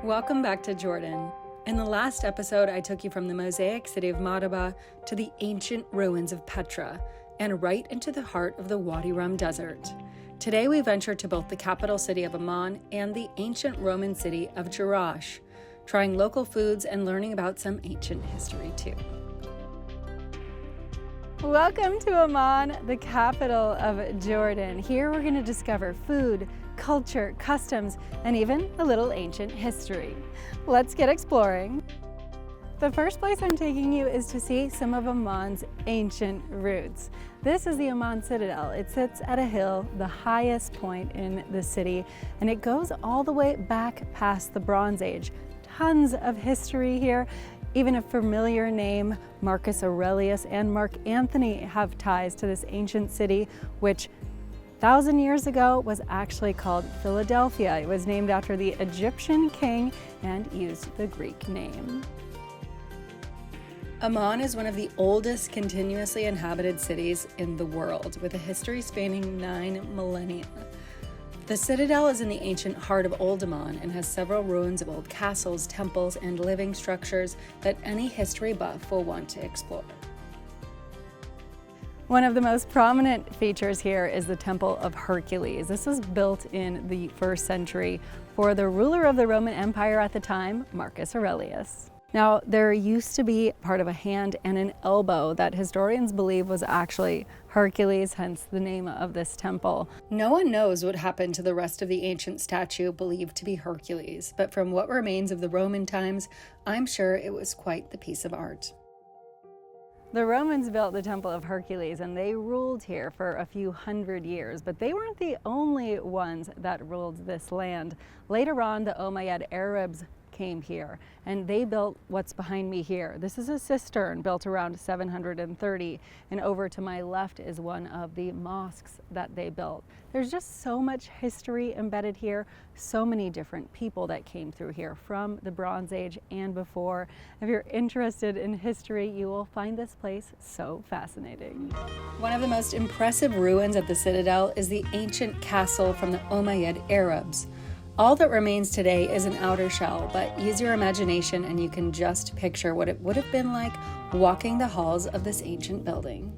Welcome back to Jordan. In the last episode, I took you from the mosaic city of Madaba to the ancient ruins of Petra and right into the heart of the Wadi Rum Desert. Today, we venture to both the capital city of Amman and the ancient Roman city of Jerash, trying local foods and learning about some ancient history too. Welcome to Amman, the capital of Jordan. Here we're going to discover food, culture, customs, and even a little ancient history. Let's get exploring. The first place I'm taking you is to see some of Amman's ancient roots. This is the Amman Citadel. It sits at a hill, the highest point in the city, and it goes all the way back past the Bronze Age. Tons of history here. Even a familiar name, Marcus Aurelius and Mark Antony, have ties to this ancient city, which 1,000 years ago was actually called Philadelphia. It was named after the Egyptian king and used the Greek name. Amman is one of the oldest continuously inhabited cities in the world, with a history spanning 9 millennia. The citadel is in the ancient heart of Old Amman and has several ruins of old castles, temples, and living structures that any history buff will want to explore. One of the most prominent features here is the Temple of Hercules. This was built in the 1st century for the ruler of the Roman Empire at the time, Marcus Aurelius. Now, there used to be part of a hand and an elbow that historians believe was actually Hercules, hence the name of this temple. No one knows what happened to the rest of the ancient statue believed to be Hercules, but from what remains of the Roman times, I'm sure it was quite the piece of art. The Romans built the Temple of Hercules and they ruled here for a few hundred years, but they weren't the only ones that ruled this land. Later on, the Umayyad Arabs came here and they built what's behind me here. This is a cistern built around 730, and over to my left is one of the mosques that they built. There's just so much history embedded here, so many different people that came through here from the Bronze Age and before. If you're interested in history, you will find this place so fascinating. One of the most impressive ruins at the Citadel is the ancient castle from the Umayyad Arabs. All that remains today is an outer shell, but use your imagination and you can just picture what it would have been like walking the halls of this ancient building.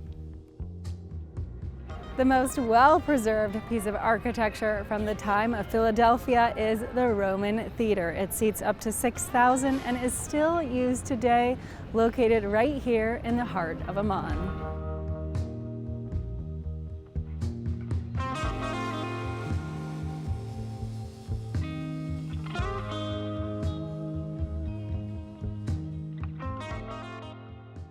The most well-preserved piece of architecture from the time of Philadelphia is the Roman Theater. It seats up to 6,000 and is still used today, located right here in the heart of Amman.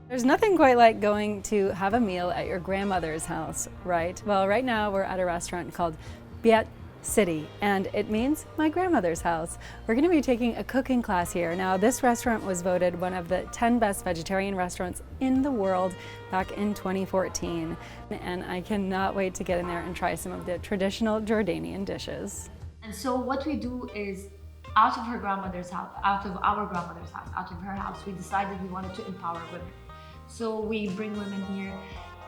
There's nothing quite like going to have a meal at your grandmother's house, right? Well, right now we're at a restaurant called Biet City, and it means my grandmother's house. We're going to be taking a cooking class here. Now, this restaurant was voted one of the 10 best vegetarian restaurants in the world back in 2014, and I cannot wait to get in there and try some of the traditional Jordanian dishes. And so what we do is, out of her grandmother's house, out of our grandmother's house, out of her house, we decided we wanted to empower women. So we bring women here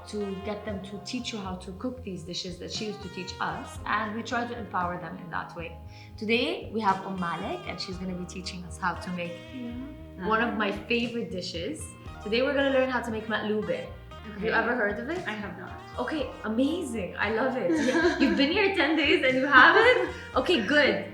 to get them to teach you how to cook these dishes that she used to teach us, and we try to empower them in that way. Today we have Malik, and she's going to be teaching us how to make one of my favorite dishes. Today we're going to learn how to make matlube. Okay. Have you ever heard of it? I have not. Okay, amazing. I love it. You've been here 10 days and you haven't? Okay, good.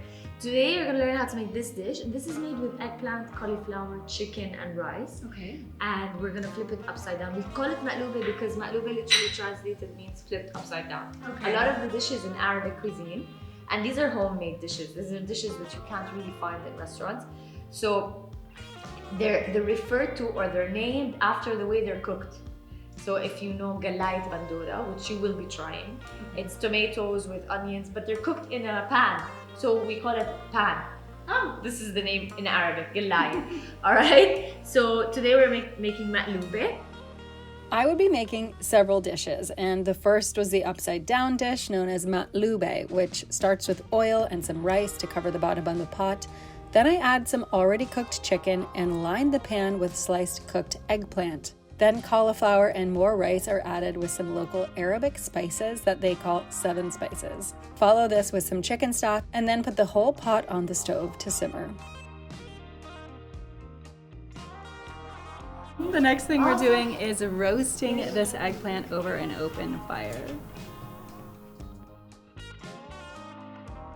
Today you're going to learn how to make this dish, and this is made with eggplant, cauliflower, chicken, and rice. Okay. And we're going to flip it upside down. We call it matlube because matlube literally translated means flipped upside down. Okay. A lot of the dishes in Arabic cuisine, and these are homemade dishes. These are dishes that you can't really find in restaurants. So they're referred to, or they're named after the way they're cooked. So if you know galayt bandura, which you will be trying, it's tomatoes with onions, but they're cooked in a pan. So we call it pan. This is the name in Arabic, galayt. All right. So today we're making matlube. I would be making several dishes, and the first was the upside down dish known as matlube, which starts with oil and some rice to cover the bottom of the pot. Then I add some already cooked chicken and line the pan with sliced cooked eggplant. Then cauliflower and more rice are added with some local Arabic spices that they call 7 spices. Follow this with some chicken stock and then put the whole pot on the stove to simmer. The next thing we're doing is roasting this eggplant over an open fire.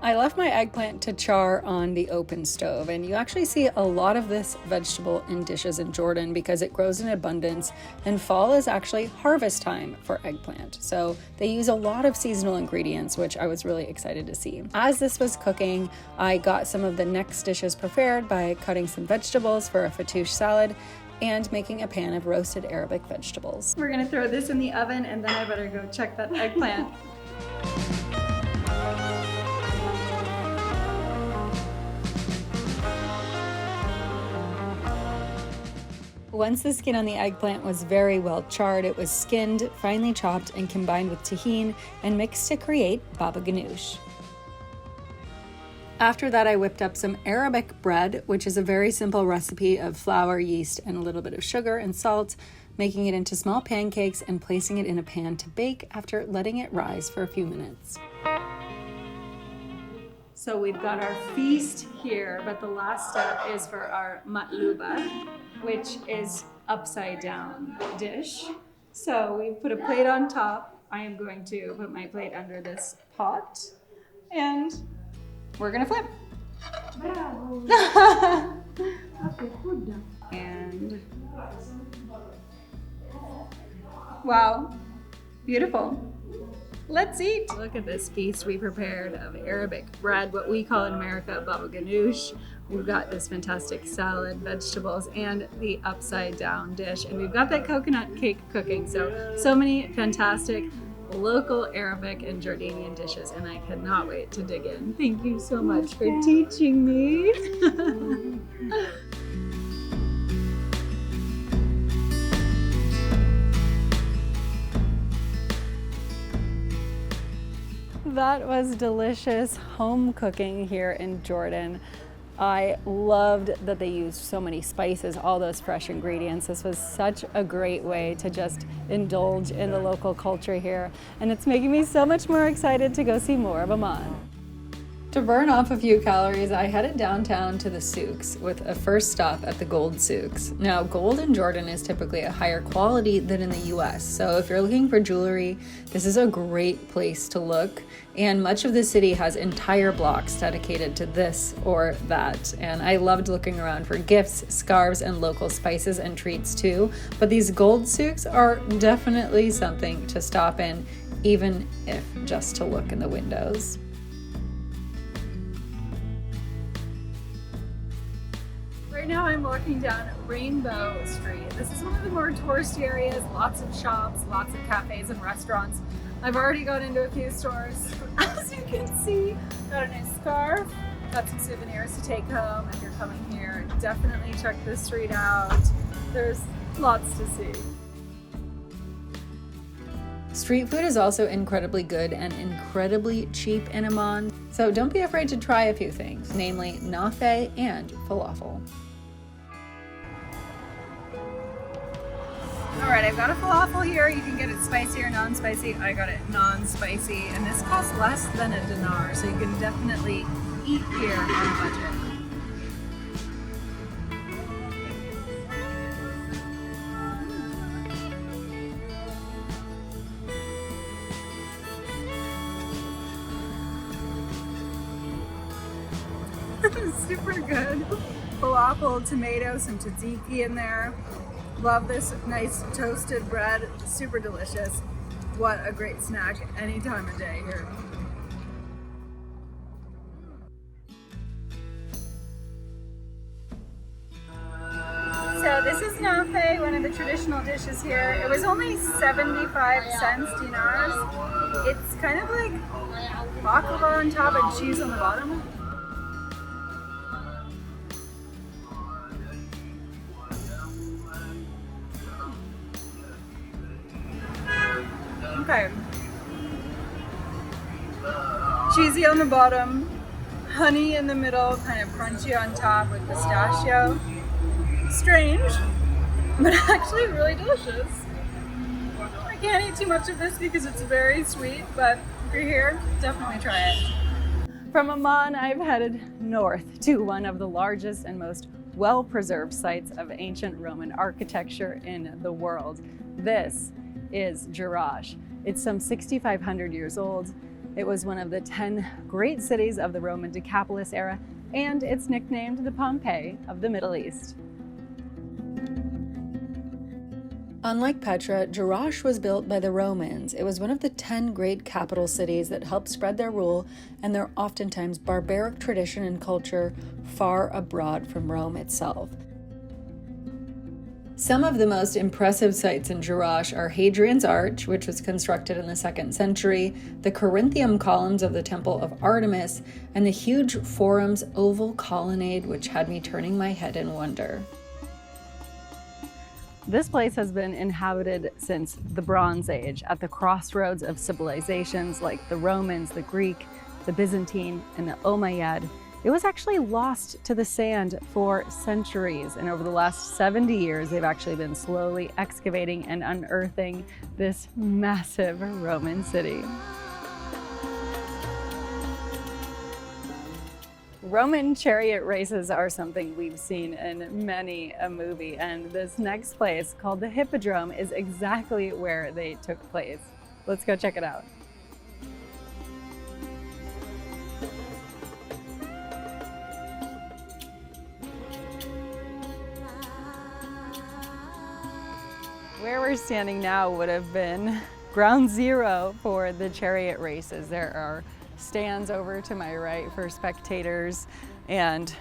I left my eggplant to char on the open stove, and you actually see a lot of this vegetable in dishes in Jordan because it grows in abundance, and fall is actually harvest time for eggplant. So they use a lot of seasonal ingredients, which I was really excited to see. As this was cooking, I got some of the next dishes prepared by cutting some vegetables for a fattoush salad and making a pan of roasted Arabic vegetables. We're gonna throw this in the oven, and then I better go check that eggplant. Once the skin on the eggplant was very well charred, it was skinned, finely chopped, and combined with tahini and mixed to create baba ganoush. After that, I whipped up some Arabic bread, which is a very simple recipe of flour, yeast, and a little bit of sugar and salt, making it into small pancakes and placing it in a pan to bake after letting it rise for a few minutes. So we've got our feast here, but the last step is for our matluba, which is upside down dish. So we put a plate on top. I am going to put my plate under this pot, and we're gonna flip. And wow, beautiful. Let's eat. Look at this feast we prepared of Arabic bread, what we call in America baba ganoush. We've got this fantastic salad, vegetables, and the upside down dish. And we've got that coconut cake cooking. So many fantastic local Arabic and Jordanian dishes, and I cannot wait to dig in. Thank you so much for teaching me. That was delicious home cooking here in Jordan. I loved that they used so many spices, all those fresh ingredients. This was such a great way to just indulge in the local culture here, and it's making me so much more excited to go see more of Amman. To burn off a few calories, I headed downtown to the souks with a first stop at the gold souks. Now, gold in Jordan is typically a higher quality than in the US, so if you're looking for jewelry, this is a great place to look. And much of the city has entire blocks dedicated to this or that. And I loved looking around for gifts, scarves, and local spices and treats too. But these gold souks are definitely something to stop in, even if just to look in the windows. Right now I'm walking down Rainbow Street. This is one of the more touristy areas, lots of shops, lots of cafes and restaurants. I've already gone into a few stores. As you can see, got a nice scarf, got some souvenirs to take home. If you're coming here, definitely check this street out. There's lots to see. Street food is also incredibly good and incredibly cheap in Amman, so don't be afraid to try a few things, namely nafe and falafel. Alright, I've got a falafel here. You can get it spicy or non-spicy. I got it non-spicy, and this costs less than a dinar, so you can definitely eat here on a budget. Super good. Falafel, tomato, some tzatziki in there. Love this nice toasted bread. Super delicious. What a great snack any time of day here. So this is nafe, one of the traditional dishes here. It was only 75 cents dinars. It's kind of like baklava on top and cheese on the bottom. Okay. Cheesy on the bottom, honey in the middle, kind of crunchy on top with pistachio. Strange, but actually really delicious. I can't eat too much of this because it's very sweet, but if you're here, definitely try it. From Amman, I've headed north to one of the largest and most well-preserved sites of ancient Roman architecture in the world. This is Jerash. It's some 6,500 years old. It was one of the 10 great cities of the Roman Decapolis era, and it's nicknamed the Pompeii of the Middle East. Unlike Petra, Jerash was built by the Romans. It was one of the 10 great capital cities that helped spread their rule and their oftentimes barbaric tradition and culture far abroad from Rome itself. Some of the most impressive sites in Jerash are Hadrian's Arch, which was constructed in the 2nd century, the Corinthian columns of the Temple of Artemis, and the huge Forum's oval colonnade, which had me turning my head in wonder. This place has been inhabited since the Bronze Age, at the crossroads of civilizations like the Romans, the Greek, the Byzantine, and the Umayyad. It was actually lost to the sand for centuries, and over the last 70 years, they've actually been slowly excavating and unearthing this massive Roman city. Roman chariot races are something we've seen in many a movie, and this next place, called the Hippodrome, is exactly where they took place. Let's go check it out. Where we're standing now would have been ground zero for the chariot races. There are stands over to my right for spectators and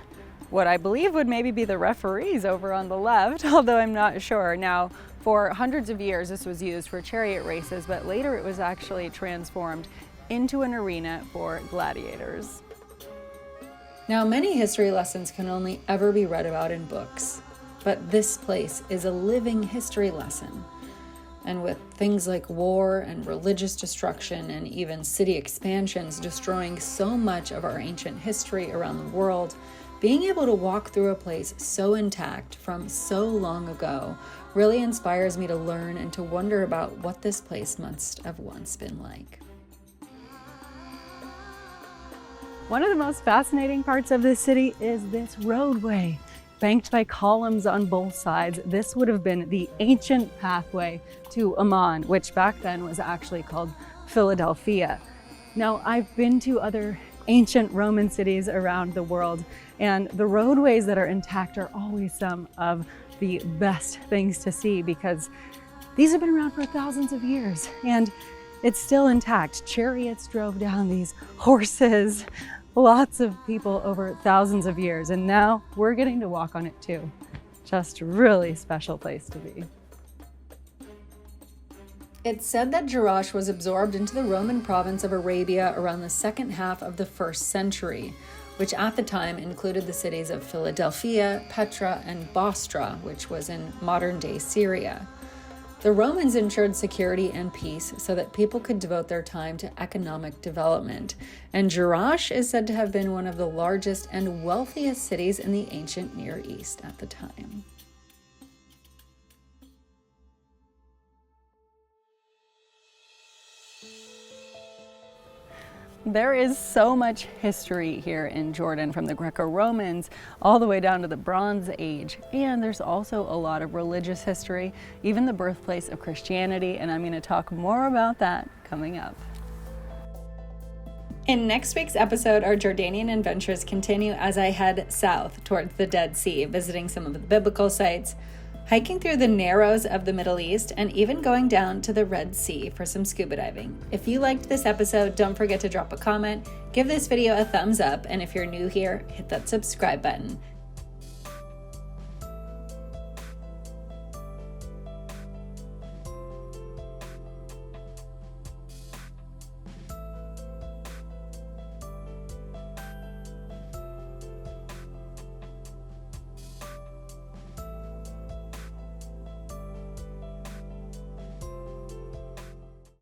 what I believe would maybe be the referees over on the left, although I'm not sure. Now, for hundreds of years this was used for chariot races, but later it was actually transformed into an arena for gladiators. Now, many history lessons can only ever be read about in books, but this place is a living history lesson. And with things like war and religious destruction and even city expansions destroying so much of our ancient history around the world, being able to walk through a place so intact from so long ago really inspires me to learn and to wonder about what this place must have once been like. One of the most fascinating parts of this city is this roadway. Banked by columns on both sides, this would have been the ancient pathway to Amman, which back then was actually called Philadelphia. Now, I've been to other ancient Roman cities around the world, and the roadways that are intact are always some of the best things to see because these have been around for thousands of years, and it's still intact. Chariots drove down these horses. Lots of people over thousands of years, and now we're getting to walk on it too. Just a really special place to be. It's said that Jerash was absorbed into the Roman province of Arabia around the second half of the 1st century, which at the time included the cities of Philadelphia, Petra, and Bostra, which was in modern-day Syria. The Romans ensured security and peace so that people could devote their time to economic development, and Jerash is said to have been one of the largest and wealthiest cities in the ancient Near East at the time. There is so much history here in Jordan, from the Greco-Romans all the way down to the Bronze Age. And there's also a lot of religious history, even the birthplace of Christianity, and I'm going to talk more about that coming up. In next week's episode, our Jordanian adventures continue as I head south towards the Dead Sea, visiting some of the biblical sites, hiking through the narrows of the Middle East, and even going down to the Red Sea for some scuba diving. If you liked this episode, don't forget to drop a comment, give this video a thumbs up, and if you're new here, hit that subscribe button.